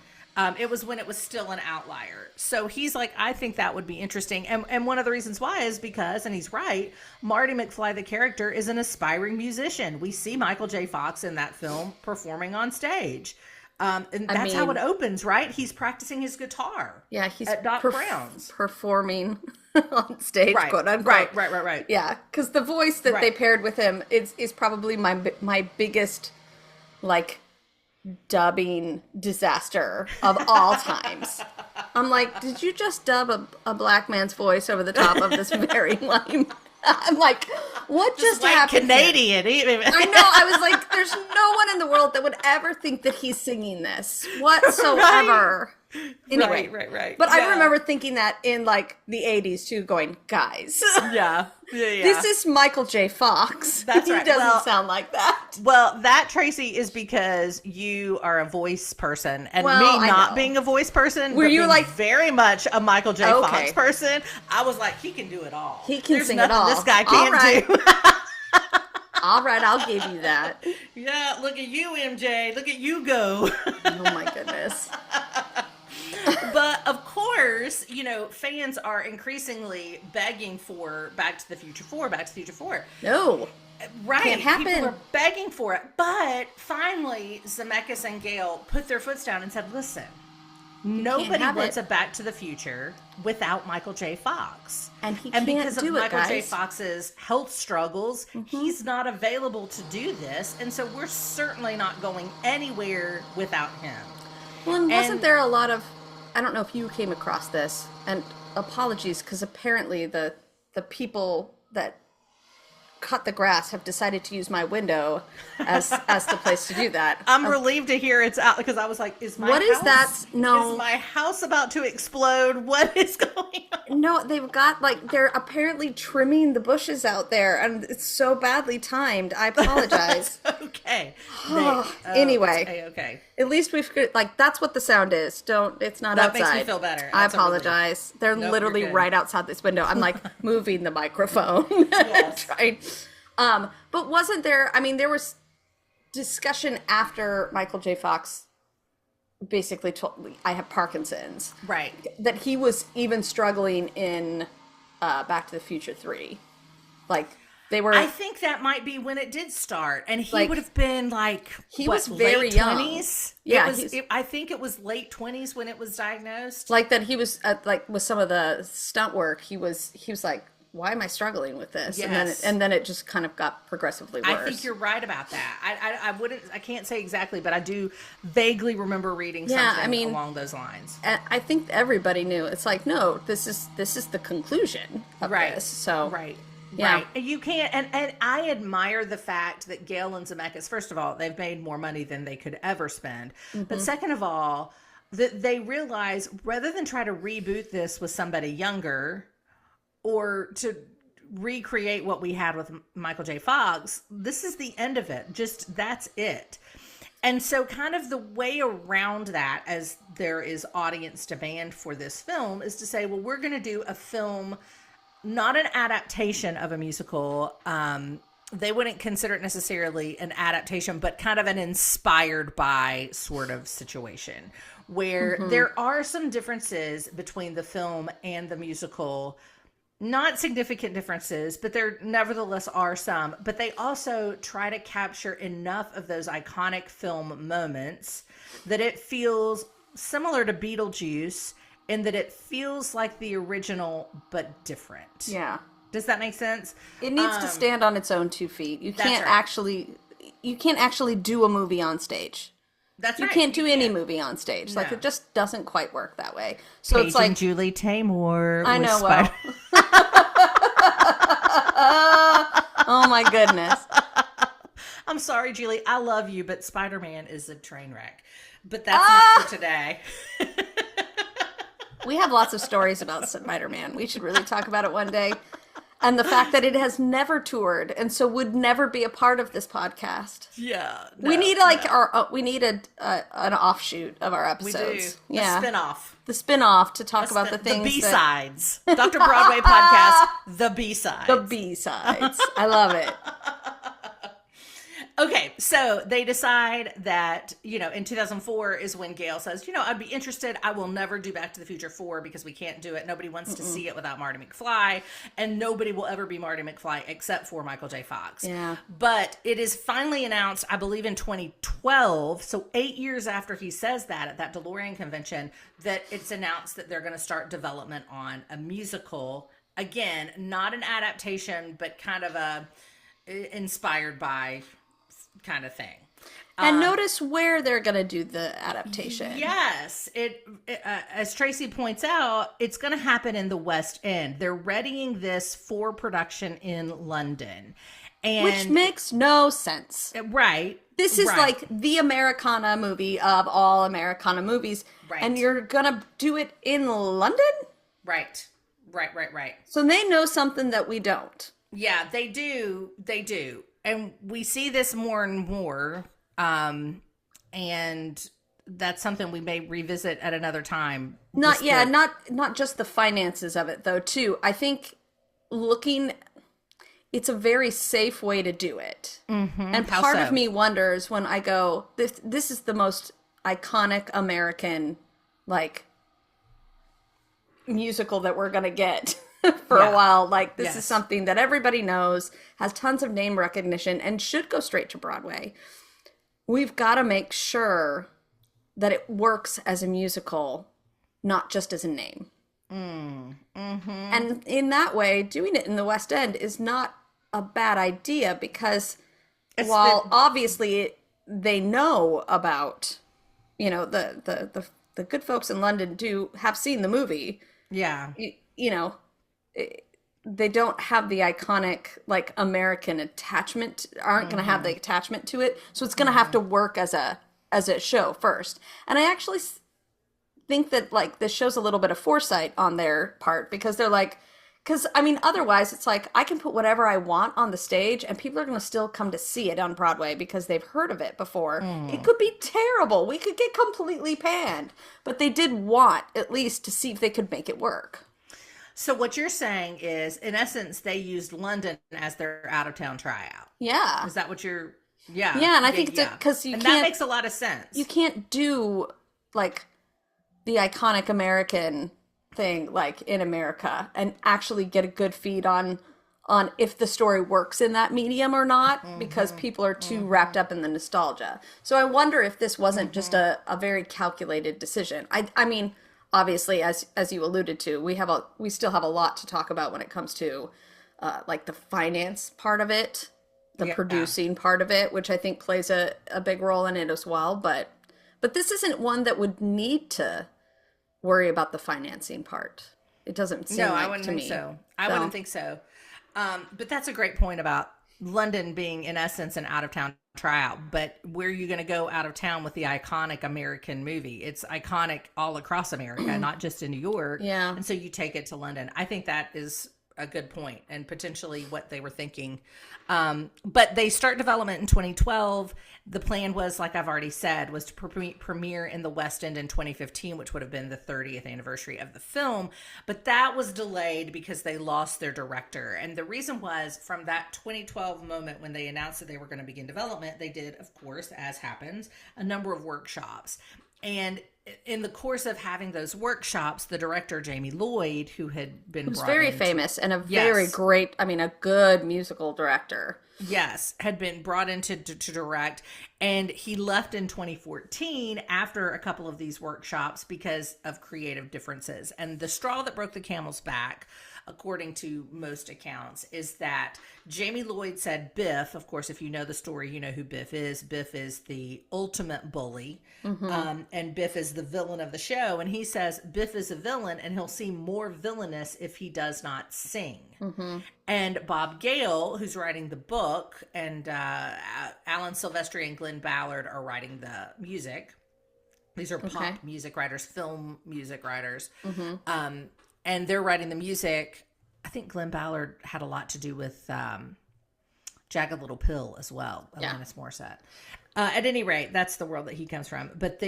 It was when it was still an outlier. So he's like, I think that would be interesting. And one of the reasons why is because, and he's right, Marty McFly, the character, is an aspiring musician. We see Michael J. Fox in that film performing on stage. And that's how it opens, right? He's practicing his guitar. Yeah, he's at Doc Brown's. Performing on stage, right, quote unquote. Right. Yeah, because the voice that they paired with him is probably my biggest, dubbing disaster of all times. I'm like, did you just dub a black man's voice over the top of this very lame? I'm like, what just happened? Canadian. I know. I was like, there's no one in the world that would ever think that he's singing this whatsoever. Right. Anyway, Right. But I remember thinking that in the 80s too, going, guys. Yeah. This is Michael J. Fox. That's right. He doesn't sound like that. Well, that, Tracy, is because you are a voice person, and me not being a voice person, were you very much a Michael J. Fox person? I was like, he can do it all. He can sing it all. This guy can't do. All right, I'll give you that. Yeah, look at you, MJ. Look at you go. Oh my goodness. But of course, fans are increasingly begging for Back to the Future 4, Back to the Future 4. No. Right. Can't happen. People are begging for it. But finally, Zemeckis and Gale put their foots down and said, listen, nobody wants a Back to the Future without Michael J. Fox. And because of Michael J. Fox's health struggles, he's not available to do this. And so we're certainly not going anywhere without him. Well, and wasn't there a lot of, I don't know if you came across this, and apologies, because apparently the people that cut the grass have decided to use my window as the place to do that. I'm relieved to hear it's out, because I was like, is my house about to explode? What is going on? No, they've got they're apparently trimming the bushes out there, and it's so badly timed. I apologize. Okay. Anyway. Okay. At least we've that's what the sound is. It's not outside. That makes me feel better. I apologize. They're literally right outside this window. I'm moving the microphone. Yes. Right. But wasn't there, there was discussion after Michael J. Fox basically told me, I have Parkinson's. Right. That he was even struggling in Back to the Future 3. They were. I think that might be when it did start, and he would have been he was very late young. 20s? Yeah, I think it was late 20s when it was diagnosed. That he was with some of the stunt work. He was why am I struggling with this? Yes. And then it just kind of got progressively worse. I think you're right about that. I can't say exactly, but I do vaguely remember reading something along those lines. I think everybody knew. It's no, this is the conclusion of this. So right. Yeah. Right. You can't, and I admire the fact that Gale and Zemeckis, first of all, they've made more money than they could ever spend. Mm-hmm. But second of all, that they realize rather than try to reboot this with somebody younger or to recreate what we had with Michael J. Fox, this is the end of it. Just that's it. And so kind of the way around that, as there is audience demand for this film, is to say, well, we're going to do a film, not an adaptation of a musical. They wouldn't consider it necessarily an adaptation, but kind of an inspired by sort of situation where there are some differences between the film and the musical not significant differences, but there nevertheless are some. But they also try to capture enough of those iconic film moments that it feels similar to Beetlejuice in that it feels like the original but different. Yeah. Does that make sense? It needs to stand on its own 2 feet. You can't right. actually do a movie on stage. That's you right. Can't do any movie on stage. No. Like, it just doesn't quite work that way. So Paige it's like and Julie Taymor. I know. Well. Oh my goodness. I'm sorry, Julie. I love you, but Spider-Man is a train wreck. But that's not for today. We have lots of stories about Spider-Man. We should really talk about it one day. And the fact that it has never toured and so would never be a part of this podcast. Yeah. We need we need an offshoot of our episodes. We do. Yeah. The spinoff. The spinoff to talk about the things. The B-sides. Dr. Broadway Podcast, the B-sides. The B-sides. I love it. Okay, so they decide that, in 2004 is when Gail says, I'd be interested. I will never do Back to the Future 4 because we can't do it. Nobody wants to see it without Marty McFly, and nobody will ever be Marty McFly except for Michael J. Fox. Yeah. But it is finally announced, I believe in 2012, so 8 years after he says that at that DeLorean convention, that it's announced that they're going to start development on a musical. Again, not an adaptation, but kind of inspired by kind of thing. And notice where they're going to do the adaptation. Yes. It as Tracey points out, it's going to happen in the West End. They're readying this for production in London. Which makes no sense. Right. This is like the Americana movie of all Americana movies. Right. And you're going to do it in London? Right. So they know something that we don't. Yeah, they do. And we see this more and more. And that's something we may revisit at another time. Not just the finances of it though, too. I think it's a very safe way to do it. Mm-hmm. And part of me wonders when I go, this is the most iconic American, musical that we're going to get. For a while, this is something that everybody knows, has tons of name recognition, and should go straight to Broadway. We've got to make sure that it works as a musical, not just as a name. Mm-hmm. And in that way, doing it in the West End is not a bad idea because obviously they know about, the good folks in London have seen the movie. Yeah. They don't have the iconic American attachment, aren't going to have the attachment to it, so it's going to have to work as a show first. And I actually think that this shows a little bit of foresight on their part, because they're otherwise it's I can put whatever I want on the stage and people are going to still come to see it on Broadway because they've heard of it before. It could be terrible, we could get completely panned, but they did want at least to see if they could make it work. So what you're saying is, in essence, they used London as their out-of-town tryout. Yeah. Is that what you're... Yeah. Yeah, and I think it's because that makes a lot of sense. You can't do, the iconic American thing, in America, and actually get a good feed on if the story works in that medium or not, because people are too wrapped up in the nostalgia. So I wonder if this wasn't just a very calculated decision. I mean... Obviously, as you alluded to, we still have a lot to talk about when it comes to the finance part of it, the producing part of it, which I think plays a big role in it as well. But this isn't one that would need to worry about the financing part. It doesn't seem I wouldn't think so. I wouldn't think so. But that's a great point about London being, in essence, an out-of-town tryout. But where are you going to go out of town with the iconic American movie? It's iconic all across America, not just in New York. Yeah. And so you take it to London. I think that is a good point and potentially what they were thinking. But they start development in 2012. The plan was, like I've already said, was to premiere in the West End in 2015, which would have been the 30th anniversary of the film. But that was delayed because they lost their director. And the reason was, from that 2012 moment when they announced that they were going to begin development, they did, of course, as happens, a number of workshops. And in the course of having those workshops, the director, Jamie Lloyd, who had been Who's very famous and a very Yes. great, I mean, a good musical director. Yes, had been brought in to direct, and he left in 2014 after a couple of these workshops because of creative differences. And the straw that broke the camel's back, according to most accounts, is that Jamie Lloyd said Biff, of course, if you know the story, you know who Biff is. Biff is the ultimate bully, and Biff is the villain of the show. And he says Biff is a villain, and he'll seem more villainous if he does not sing. And Bob Gale, who's writing the book, and Alan Silvestri and Glenn Ballard are writing the music. These are pop music writers, film music writers. And they're writing the music. I think Glenn Ballard had a lot to do with Jagged Little Pill as well, Alanis Morissette. At any rate, that's the world that he comes from. But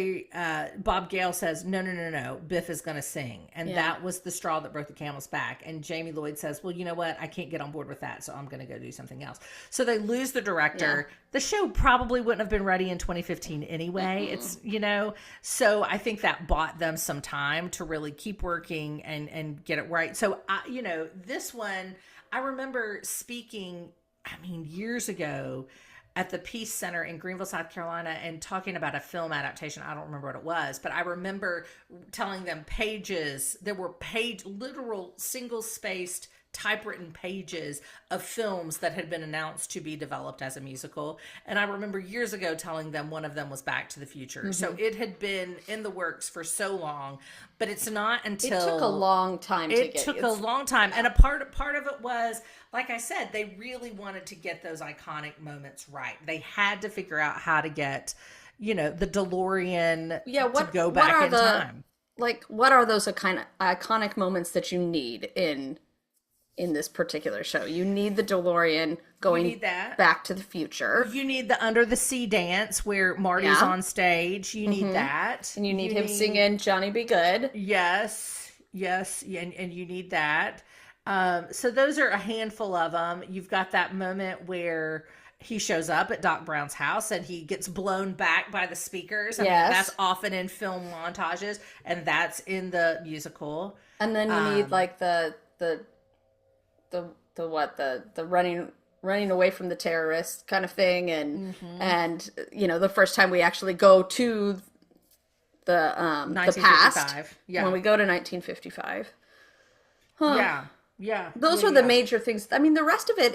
Bob Gale says, no, Biff is going to sing. And that was the straw that broke the camel's back. And Jamie Lloyd says, well, you know what? I can't get on board with that, so I'm going to go do something else. So they lose the director. Yeah. The show probably wouldn't have been ready in 2015 anyway. It's, so I think that bought them some time to really keep working and get it right. So, this one, I remember speaking, years ago, at the Peace Center in Greenville, South Carolina, and talking about a film adaptation. I don't remember what it was, but I remember telling them there were literal single-spaced typewritten pages of films that had been announced to be developed as a musical. And I remember years ago telling them one of them was Back to the Future. So it had been in the works for so long, but it's not until... It took a long time It took a long time. And a part of it was, like I said, they really wanted to get those iconic moments right. They had to figure out how to get, the DeLorean to go back in time. Like, what are those iconic moments that you need in this particular show? You need the DeLorean going back to the future. You need the Under the Sea dance where Marty's on stage. You need that. And you need him singing Johnny Be Good. Yes. And you need that. So those are a handful of them. You've got that moment where he shows up at Doc Brown's house and he gets blown back by the speakers. That's often in film montages, and that's in the musical. And then you need like the running away from the terrorists kind of thing, and the first time we actually go to the past, when we go to 1955. Those are the major things. The rest of it,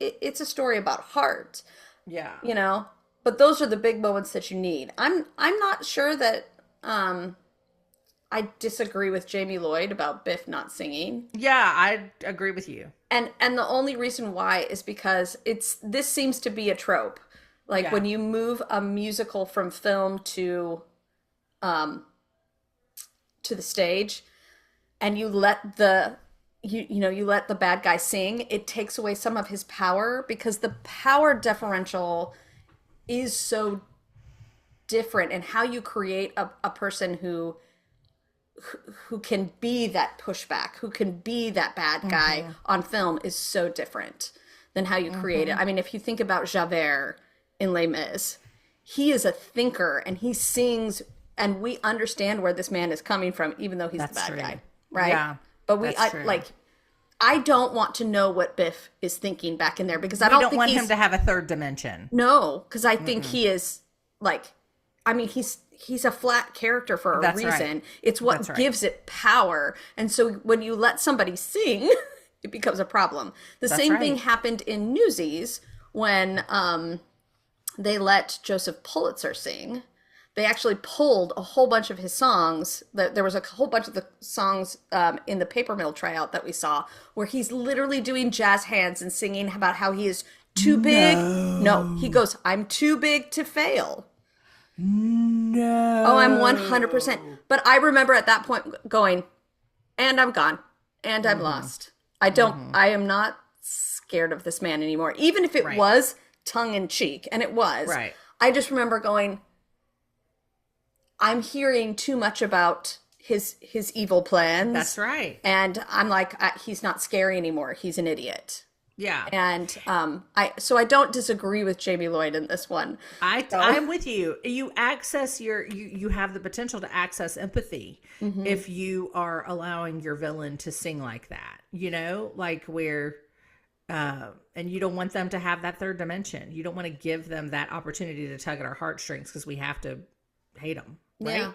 it's a story about heart. But those are the big moments that you need. I'm not sure that I disagree with Jamie Lloyd about Biff not singing. Yeah, I agree with you. And the only reason why is because this seems to be a trope. Like when you move a musical from film to the stage, and you let the bad guy sing, it takes away some of his power, because the power differential is so different, and how you create a person who can be that pushback, who can be that bad guy on film is so different than how you create it. If you think about Javert in Les Mis, he is a thinker and he sings, and we understand where this man is coming from, even though he's the bad guy, right? Yeah, but I don't want to know what Biff is thinking back in there, because I don't want him to have a third dimension. No, because I think he is he's a flat character for a reason. Right. It's what gives it power. And so when you let somebody sing, it becomes a problem. The same thing happened in Newsies when they let Joseph Pulitzer sing. They actually pulled a whole bunch of his songs. There was a whole bunch of the songs in the Paper Mill tryout that we saw, where he's literally doing jazz hands and singing about how he is too big. No, he goes, I'm too big to fail. No. Oh, I'm 100%. But I remember at that point going, and I'm gone, and I'm lost. I am not scared of this man anymore. Even if it was tongue in cheek, and it was. Right. I just remember going, I'm hearing too much about his evil plans. That's right. And I'm like, he's not scary anymore. He's an idiot. Yeah. And I don't disagree with Jamie Lloyd in this one. I'm with you. You access you have the potential to access empathy if you are allowing your villain to sing like that, like where, and you don't want them to have that third dimension. You don't want to give them that opportunity to tug at our heartstrings because we have to hate them. Right? Yeah.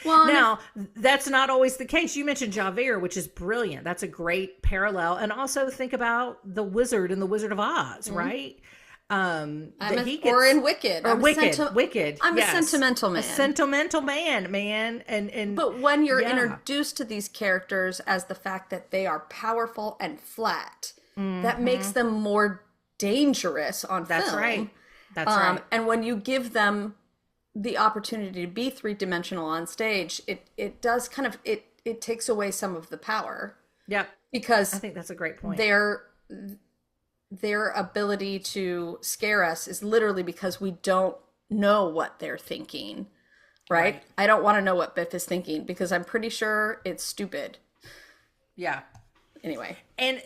Well, now, that's not always the case. You mentioned Javert, which is brilliant. That's a great parallel. And also think about the Wizard in The Wizard of Oz, right? or in Wicked. Wicked. I'm a sentimental man. A sentimental man. But when you're introduced to these characters as the fact that they are powerful and flat, that makes them more dangerous on film. That's right. That's right. And when you give them the opportunity to be three-dimensional on stage, it does kind of it takes away some of the power. Yep. Because I think that's a great point. Their ability to scare us is literally because we don't know what they're thinking. Right? I don't want to know what Biff is thinking because I'm pretty sure it's stupid. Yeah. Anyway. And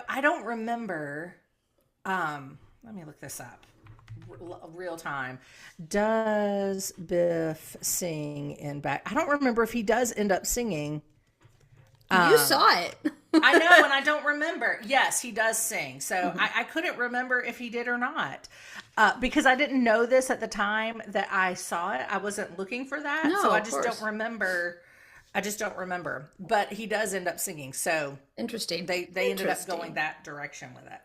I don't remember let me look this up. Real time. Does Biff sing in back? I don't remember if he does end up singing. You saw it. I know, and I don't remember. Yes, he does sing. So I couldn't remember if he did or not. Because I didn't know this at the time that I saw it. I wasn't looking for that. No, so I of just course. don't remember. But he does end up singing. So Interesting. They ended up going that direction with it.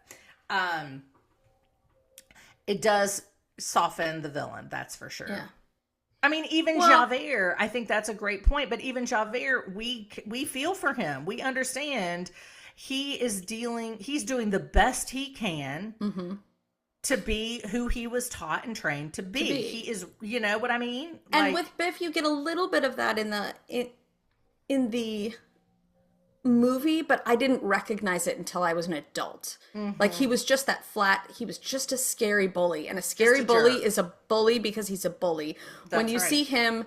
It does soften the villain, that's for sure. Yeah. I mean, even Javert, I think that's a great point. But even Javert, we feel for him. We understand he's doing the best he can to be who he was taught and trained to be. He is, you know what I mean? And with Biff, you get a little bit of that in the movie, but I didn't recognize it until I was an adult. Like, he was just that flat. He was just a scary bully, and a scary bully is a bully because he's a bully. When you see him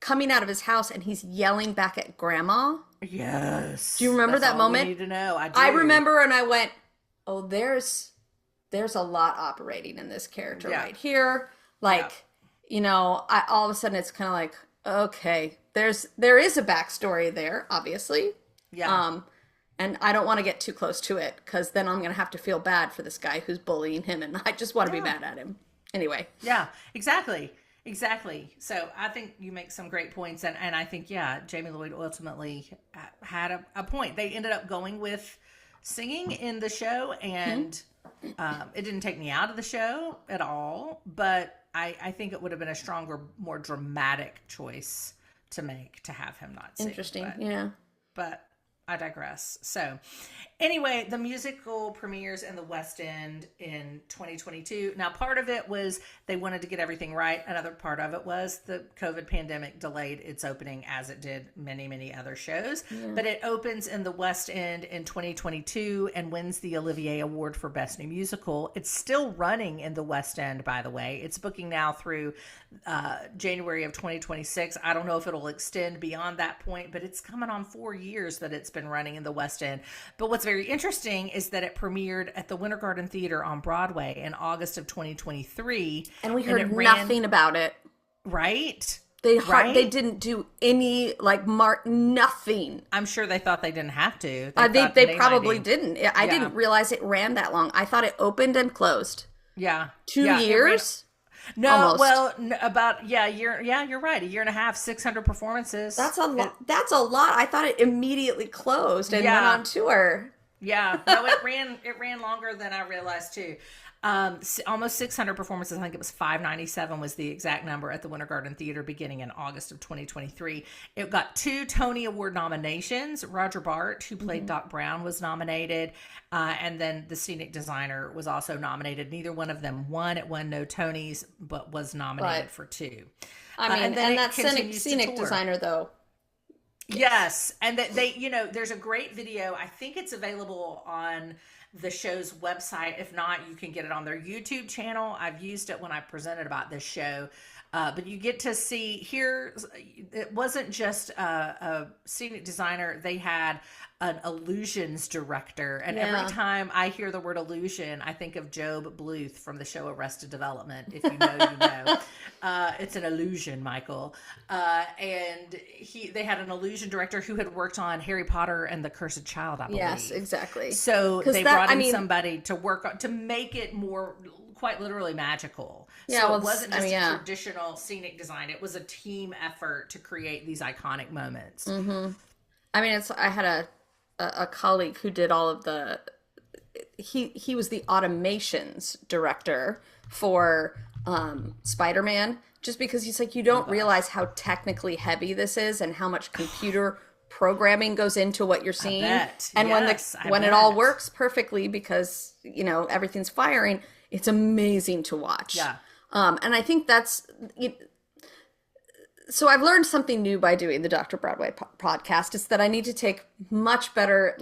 coming out of his house and he's yelling back at Grandma. Yes. Do you remember that moment? We need to know. I do. I remember, and I went, "Oh, there's a lot operating in this character right here." Like, all of a sudden it's kind of like, okay, there is a backstory there, obviously. Yeah. And I don't want to get too close to it because then I'm going to have to feel bad for this guy who's bullying him, and I just want to be mad at him. Anyway. Yeah, exactly. So I think you make some great points, and I think, Jamie Lloyd ultimately had a point. They ended up going with singing in the show, and it didn't take me out of the show at all, but I think it would have been a stronger, more dramatic choice to make to have him not sing. Interesting, But I digress. So anyway, the musical premieres in the West End in 2022. Now, part of it was they wanted to get everything right. Another part of it was the COVID pandemic delayed its opening, as it did many, many other shows. But it opens in the West End in 2022 and wins the Olivier Award for Best New Musical. It's still running in the West End, by the way. It's booking now through January of 2026. I don't know if it'll extend beyond that point, but it's coming on 4 years that it's been running in the West End. But what's very interesting is that it premiered at the Winter Garden Theater on Broadway in August of 2023. And we heard nothing about it. Right? They didn't do any, nothing. I'm sure they thought they didn't have to. They probably didn't. I didn't realize it ran that long. I thought it opened and closed. Yeah. 2 years? No, almost. Well, about you're right, a year and a half, 600 performances. That's a lot. That's a lot. I thought it immediately closed and went on tour. Yeah, no, it ran longer than I realized too. Almost 600 performances. I think it was 597 was the exact number at the Winter Garden Theater beginning in August of 2023. It got 2 Tony Award nominations. Roger Bart, who played Doc Brown, was nominated. And then the scenic designer was also nominated. Neither one of them won. It won no Tonys, but was nominated for 2. I mean, and that scenic designer, though. Yes. And that there's a great video. I think it's available on the show's website. If not, you can get it on their YouTube channel. I've used it when I presented about this show. But you get to see here, it wasn't just a scenic designer. They had an illusions director. And every time I hear the word illusion, I think of Job Bluth from the show Arrested Development. If you know, you know. It's an illusion, Michael. And they had an illusion director who had worked on Harry Potter and the Cursed Child, I believe. Yes, exactly. So they brought in somebody to work on, to make it more quite literally magical. Yeah, so well, it wasn't just a traditional scenic design. It was a team effort to create these iconic moments. Mm-hmm. I mean, I had a colleague who did all of the, he was the automations director for Spider-Man, just because he's like, you don't realize how technically heavy this is and how much computer programming goes into what you're seeing. And when it all works perfectly, because, you know, everything's firing, it's amazing to watch. Yeah. And I think that's it. So I've learned something new by doing the Dr. Broadway podcast, is that I need to take much better,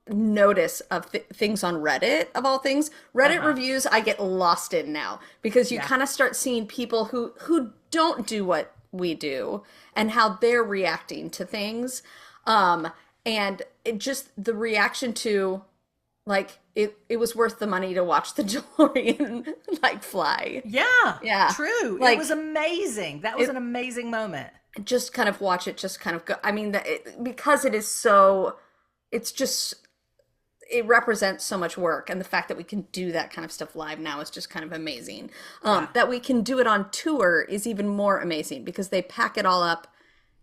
notice of things on Reddit, of all things. Reddit reviews I get lost in now, because you kind of start seeing people who don't do what we do and how they're reacting to things. And it just, the reaction to, like, it was worth the money to watch the DeLorean fly. Yeah. True. It was amazing. That was an amazing moment. Just kind of watch it, just kind of go. I mean, because it is so, it's just, it represents so much work, and the fact that we can do that kind of stuff live now is just kind of amazing. That we can do it on tour is even more amazing, because they pack it all up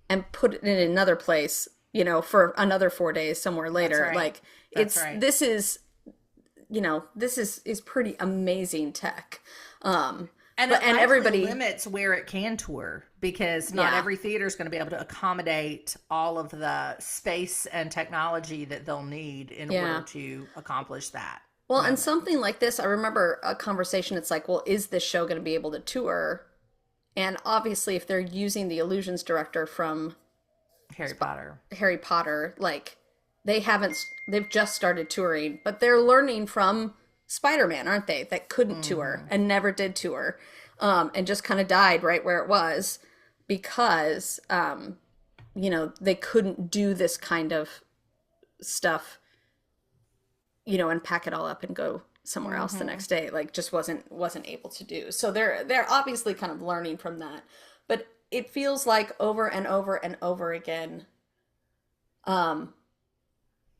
and put it in another place, you know, for another 4 days somewhere later. This is, you know, this is pretty amazing tech. And everybody limits where it can tour, because not every theater is going to be able to accommodate all of the space and technology that they'll need in order to accomplish that. Well, and something like this, I remember a conversation. It's like, well, is this show going to be able to tour? And obviously, if they're using the illusions director from Harry Potter, like, they've just started touring, but they're learning from Spider-Man, aren't they? That couldn't tour and never did tour, and just kind of died right where it was, because, you know, they couldn't do this kind of stuff, you know, and pack it all up and go somewhere else the next day. Like, just wasn't able to do. So they're obviously kind of learning from that, but it feels like over and over and over again,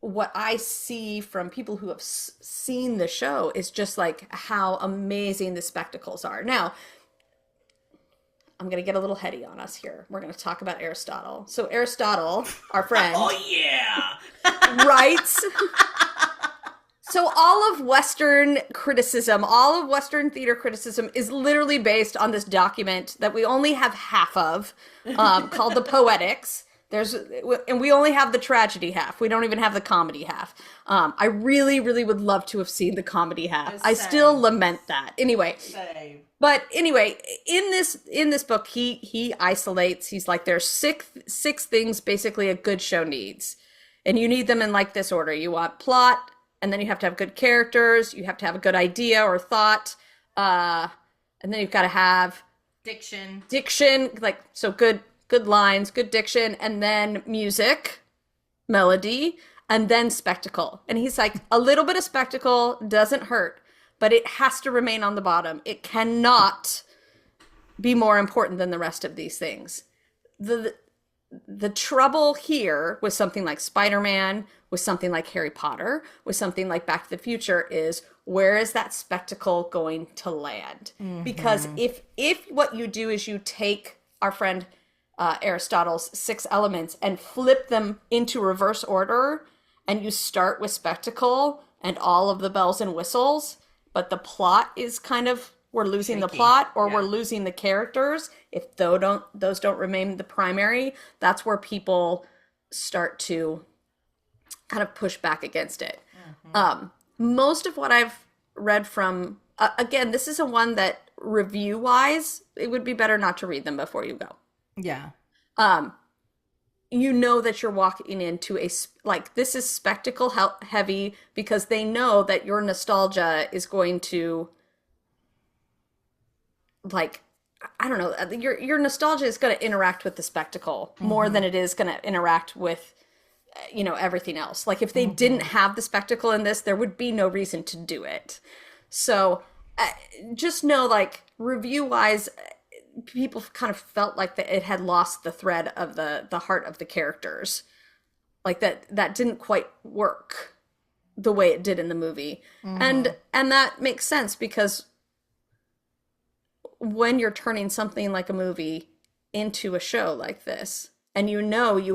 what I see from people who have seen the show is just like how amazing the spectacles are. Now, I'm going to get a little heady on us here. We're going to talk about Aristotle. So Aristotle, our friend. Writes. So all of Western criticism, all of Western theater criticism is literally based on this document that we only have half of, called the Poetics. And we only have the tragedy half. We don't even have the comedy half. I really, really would love to have seen the comedy half. I still lament that. Anyway. But anyway, in this book, he isolates. He's like, there's six things basically a good show needs, and you need them in like this order. You want plot, and then you have to have good characters. You have to have a good idea or thought, and then you've got to have diction, like, so good lines, good diction, and then music, melody, and then spectacle. And he's like, a little bit of spectacle doesn't hurt, but it has to remain on the bottom. It cannot be more important than the rest of these things. The trouble here with something like Spider-Man, with something like Harry Potter, with something like Back to the Future is, where is that spectacle going to land? Because if what you do is you take our friend Aristotle's 6 elements and flip them into reverse order, and you start with spectacle and all of the bells and whistles, but the plot is kind of, we're losing the plot, or we're losing the characters. If those don't remain the primary, that's where people start to kind of push back against it. Most of what I've read from, again, this is a one that review wise, it would be better not to read them before you go. Yeah. You know that you're walking into this is spectacle heavy, because they know that your nostalgia is going to, like, I don't know, your nostalgia is going to interact with the spectacle more than it is going to interact with everything else. Like if they didn't have the spectacle in this, there would be no reason to do it. So just know, like, review wise, people kind of felt like that it had lost the thread of the heart of the characters. Like that didn't quite work the way it did in the movie. And that makes sense, because when you're turning something like a movie into a show like this, and you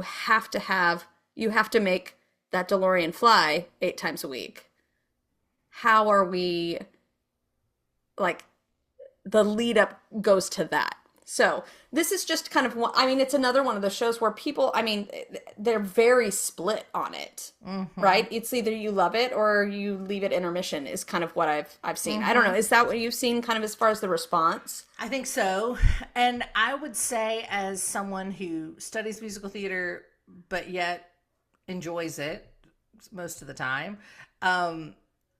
have to make that DeLorean fly 8 times a week. How are we, like, the lead up goes to that. So this is just kind of, it's another one of the shows where people, they're very split on it, right? It's either you love it or you leave it intermission is kind of what I've seen. I don't know. Is that what you've seen kind of as far as the response? I think so. And I would say, as someone who studies musical theater, but yet enjoys it most of the time,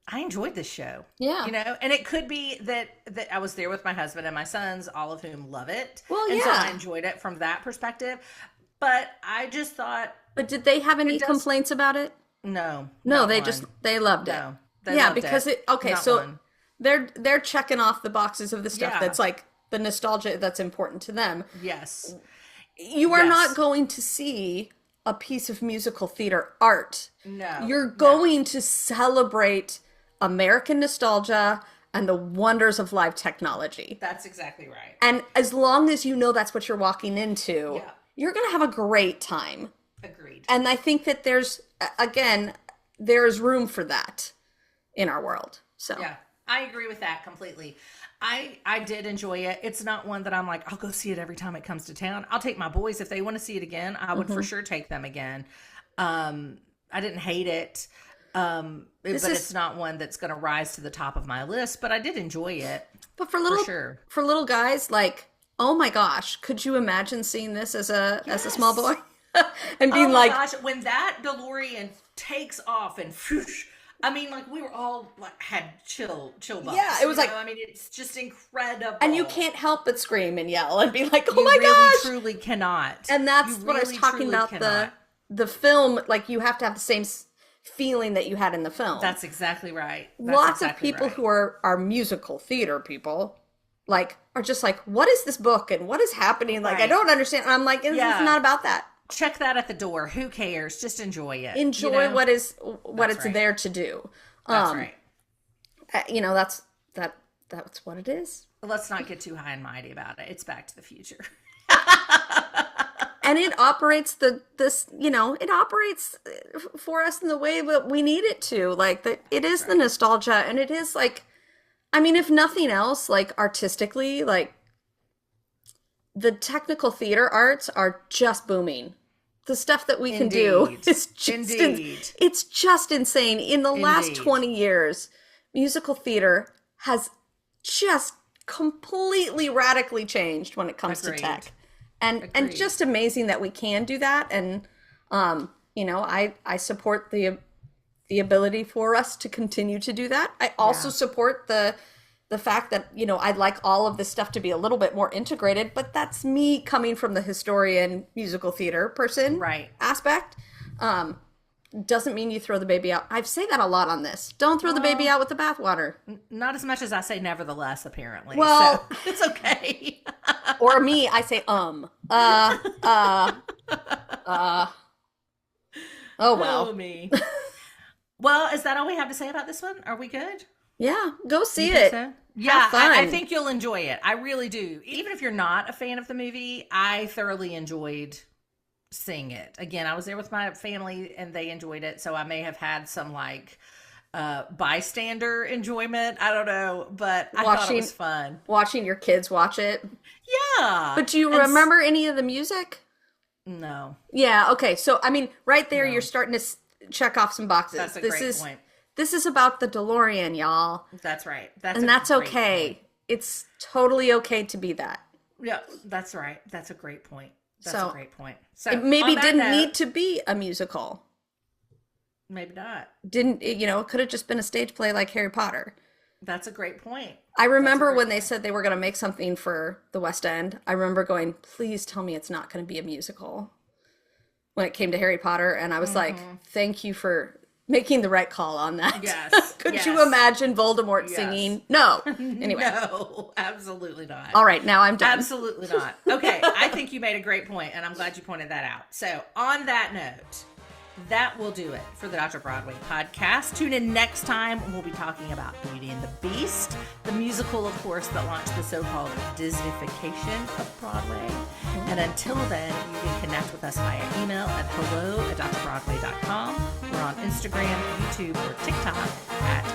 I enjoyed this show. Yeah. And it could be that I was there with my husband and my sons, all of whom love it. Well, and yeah. so I enjoyed it from that perspective. But I just thought... But did they have any complaints about it? No. No, they loved it. No, they loved because it. They're checking off the boxes of the stuff that's like the nostalgia that's important to them. Yes. You are not going to see a piece of musical theater art. No. You're going to celebrate American nostalgia and the wonders of live technology. That's exactly right. And as long as you know that's what you're walking into, you're going to have a great time. Agreed. And I think that there's room for that in our world. So yeah, I agree with that completely. I did enjoy it. It's not one that I'm like, I'll go see it every time it comes to town. I'll take my boys if they want to see it again. I would for sure take them again. I didn't hate it. But it's not one that's going to rise to the top of my list, but I did enjoy it. But for little guys, like, oh my gosh, could you imagine seeing this as a small boy? And being gosh, when that DeLorean takes off and whoosh, we were all had chill bumps. Yeah, it was it's just incredible. And you can't help but scream and yell and be like, oh you my really, gosh. truly cannot. And that's what I was talking about, the film, like, you have to have the same feeling that you had in the film. That's exactly right. Lots of people who are musical theater people, like, are just like, what is this book and what is happening? Like, I don't understand. And I'm like, it's not about that. Check that at the door. Who cares? Just enjoy it. Enjoy what it's there to do. That's right. That's what it is. Let's not get too high and mighty about it. It's Back to the Future. And it operates it operates for us in the way that we need it to. Like, it is the nostalgia, and it is like, if nothing else, like, artistically, like, the technical theater arts are just booming. The stuff that we can do is just it's just insane. In the last 20 years, musical theater has just completely radically changed when it comes to tech. And just amazing that we can do that. And I support the ability for us to continue to do that. I also support the fact that, I'd like all of this stuff to be a little bit more integrated, but that's me coming from the historian musical theater person aspect. Doesn't mean you throw the baby out. I say that a lot on this. Don't throw the baby out with the bathwater. Not as much as I say nevertheless, apparently. Well, so it's okay. Or me, I say Oh well. Oh, me. Well, is that all we have to say about this one? Are we good? Yeah, go see it. So? Yeah, I think you'll enjoy it. I really do. Even if you're not a fan of the movie, I thoroughly enjoyed seeing it. Again, I was there with my family and they enjoyed it, so I may have had some bystander enjoyment. I don't know, but I thought it was fun. Watching your kids watch it. Yeah. But do you remember any of the music? No. Yeah, okay. So, right there, you're starting to check off some boxes. That's a great point. This is about the DeLorean, y'all. That's right. That's okay. Point. It's totally okay to be that. Yeah, that's right. That's a great point. So it maybe didn't need to be a musical. Maybe not. It could have just been a stage play like Harry Potter. That's a great point. I remember when they said they were going to make something for the West End. I remember going, please tell me it's not going to be a musical. when it came to Harry Potter, and I was like, thank you for making the right call on that. Yes. Could you imagine Voldemort singing? No. Anyway. No, absolutely not. All right, now I'm done. Absolutely not. Okay, I think you made a great point, and I'm glad you pointed that out. So, on that note, that will do it for the Dr. Broadway podcast. Tune in next time when we'll be talking about Beauty and the Beast, the musical, of course, that launched the so-called Disneyfication of Broadway. And until then, you can connect with us via email at hello@drbroadway.com. We're on Instagram, YouTube, or TikTok at